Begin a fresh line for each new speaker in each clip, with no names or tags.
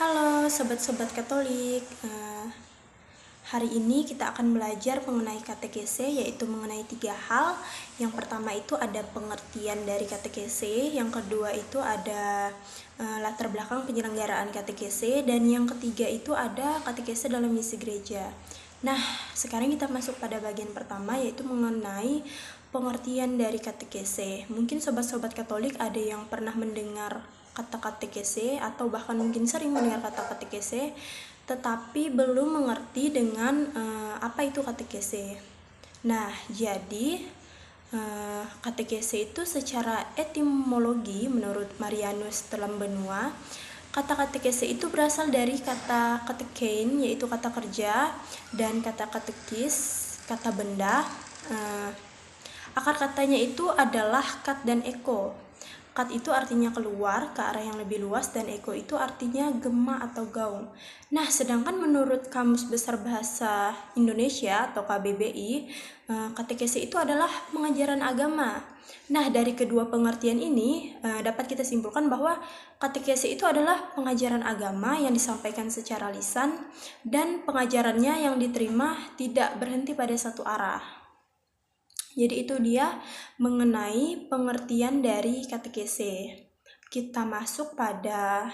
Halo sobat-sobat Katolik. Hari ini kita akan belajar mengenai katekese, yaitu mengenai 3 hal. Yang pertama itu ada pengertian dari katekese, yang kedua itu ada latar belakang penyelenggaraan katekese, dan yang ketiga itu ada katekese dalam misi gereja. Nah, sekarang kita masuk pada bagian pertama, yaitu mengenai pengertian dari katekese. Mungkin sobat-sobat Katolik ada yang pernah mendengar kata katekese atau bahkan mungkin sering mendengar kata katekese tetapi belum mengerti dengan apa itu katekese. Nah, jadi katekese itu secara etimologi menurut Marianus Telambenua, kata katekese itu berasal dari kata katekein, yaitu kata kerja, dan kata katekis, kata benda. Akar katanya itu adalah kat dan eko. Kat itu artinya keluar ke arah yang lebih luas, dan eko itu artinya gema atau gaung. Nah, sedangkan menurut Kamus Besar Bahasa Indonesia atau KBBI, katekese itu adalah pengajaran agama. Nah, dari kedua pengertian ini dapat kita simpulkan bahwa katekese itu adalah pengajaran agama yang disampaikan secara lisan, dan pengajarannya yang diterima tidak berhenti pada satu arah. Jadi itu dia mengenai pengertian dari katekese. Kita masuk pada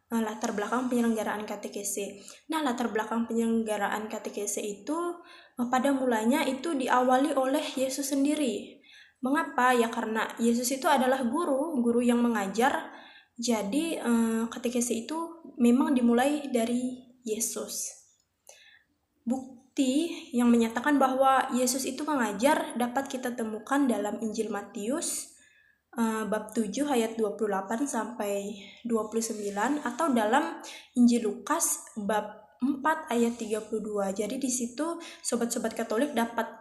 latar belakang penyelenggaraan katekese. Nah, latar belakang penyelenggaraan katekese itu pada mulanya itu diawali oleh Yesus sendiri. Mengapa? Ya karena Yesus itu adalah guru yang mengajar. Jadi katekese itu memang dimulai dari Yesus. Bukti yang menyatakan bahwa Yesus itu mengajar dapat kita temukan dalam Injil Matius bab 7 ayat 28 sampai 29, atau dalam Injil Lukas bab 4 ayat 32. Jadi di situ sobat-sobat Katolik dapat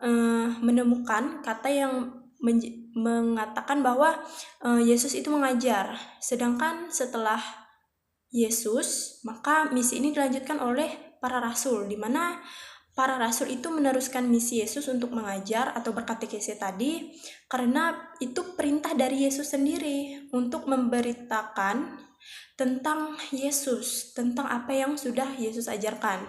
menemukan kata yang mengatakan bahwa Yesus itu mengajar. Sedangkan setelah Yesus, maka misi ini dilanjutkan oleh para rasul, di mana para rasul itu meneruskan misi Yesus untuk mengajar atau berkatekese tadi, karena itu perintah dari Yesus sendiri untuk memberitakan tentang Yesus, tentang apa yang sudah Yesus ajarkan.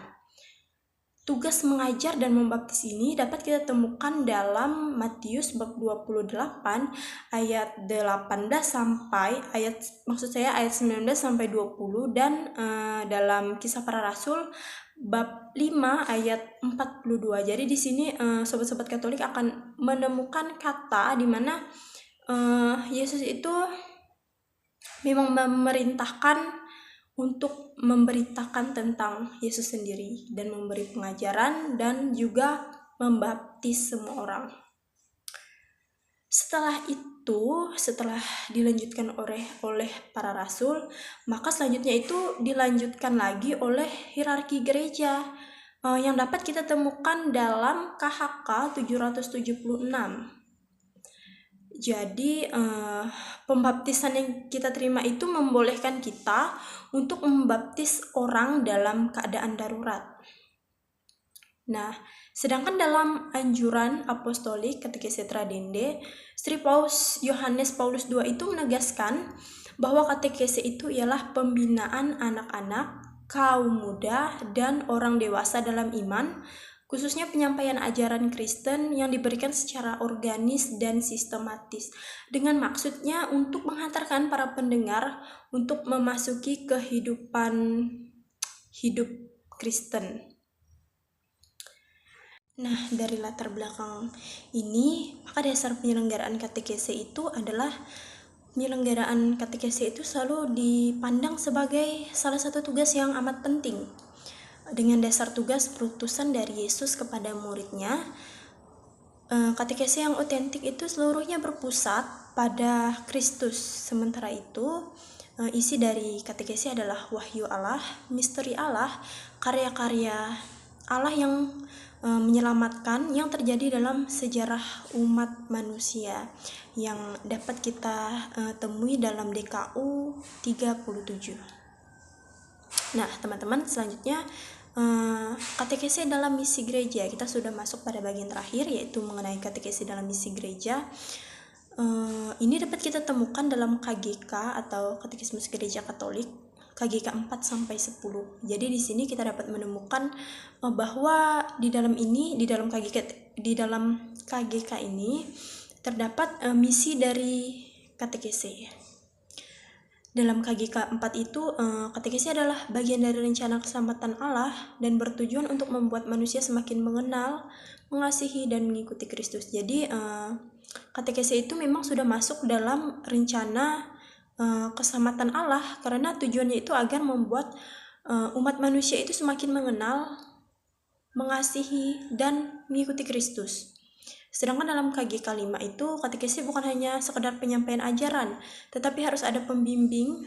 Tugas mengajar dan membaptis ini dapat kita temukan dalam Matius bab 28 ayat 18 sampai ayat 19 sampai 20, dan dalam Kisah Para Rasul bab 5 ayat 42. Jadi di sini sobat-sobat Katolik akan menemukan kata di mana Yesus itu memang memerintahkan untuk memberitakan tentang Yesus sendiri dan memberi pengajaran dan juga membaptis semua orang. Setelah dilanjutkan oleh para rasul, maka selanjutnya itu dilanjutkan lagi oleh hierarki gereja yang dapat kita temukan dalam KHK 776. Jadi pembaptisan yang kita terima itu membolehkan kita untuk membaptis orang dalam keadaan darurat. Nah, sedangkan dalam anjuran apostolik Katekese Tradende, Sri Yohanes Paulus II itu menegaskan bahwa katekese itu ialah pembinaan anak-anak, kaum muda, dan orang dewasa dalam iman, khususnya penyampaian ajaran Kristen yang diberikan secara organis dan sistematis, dengan maksudnya untuk menghantarkan para pendengar untuk memasuki kehidupan hidup Kristen. Nah, dari latar belakang ini, maka dasar penyelenggaraan katekese itu adalah penyelenggaraan katekese itu selalu dipandang sebagai salah satu tugas yang amat penting. Dengan dasar tugas perutusan dari Yesus kepada muridnya, katekese yang otentik itu seluruhnya berpusat pada Kristus. Sementara itu, isi dari katekese adalah wahyu Allah, misteri Allah, karya-karya Allah yang menyelamatkan yang terjadi dalam sejarah umat manusia yang dapat kita temui dalam DKU 37. Nah, teman-teman, selanjutnya katekese dalam misi gereja. Kita sudah masuk pada bagian terakhir, yaitu mengenai katekese dalam misi gereja. Ini dapat kita temukan dalam KGK atau Katekismus Gereja Katolik KGK 4 sampai 10. Jadi di sini kita dapat menemukan bahwa di dalam KGK ini terdapat misi dari katekese. Dalam KGK 4 itu, katekese adalah bagian dari rencana keselamatan Allah dan bertujuan untuk membuat manusia semakin mengenal, mengasihi, dan mengikuti Kristus. Jadi, katekese itu memang sudah masuk dalam rencana keselamatan Allah, karena tujuannya itu agar membuat umat manusia itu semakin mengenal, mengasihi, dan mengikuti Kristus. Sedangkan dalam KGK 5 itu katekese bukan hanya sekedar penyampaian ajaran, tetapi harus ada pembimbing,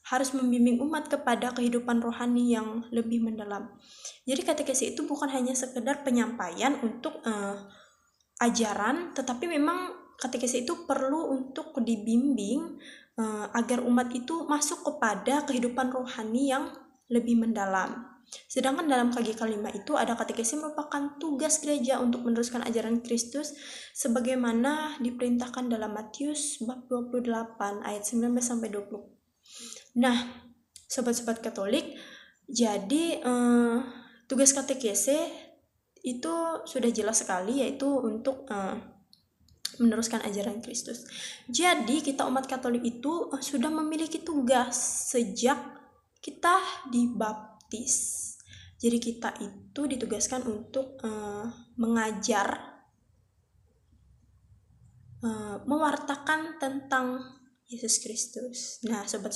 harus membimbing umat kepada kehidupan rohani yang lebih mendalam. Jadi katekese itu bukan hanya sekedar penyampaian untuk ajaran, tetapi memang katekese itu perlu untuk dibimbing agar umat itu masuk kepada kehidupan rohani yang lebih mendalam. Sedangkan dalam KGK 5 itu ada katekese merupakan tugas gereja untuk meneruskan ajaran Kristus sebagaimana diperintahkan dalam Matius bab 28 ayat 19 sampai 20. Nah, sobat-sobat Katolik, jadi tugas katekese itu sudah jelas sekali, yaitu untuk meneruskan ajaran Kristus. Jadi kita umat Katolik itu sudah memiliki tugas sejak kita dibaptis. Jadi kita itu ditugaskan untuk mengajar, mewartakan tentang Yesus Kristus. Nah, sobat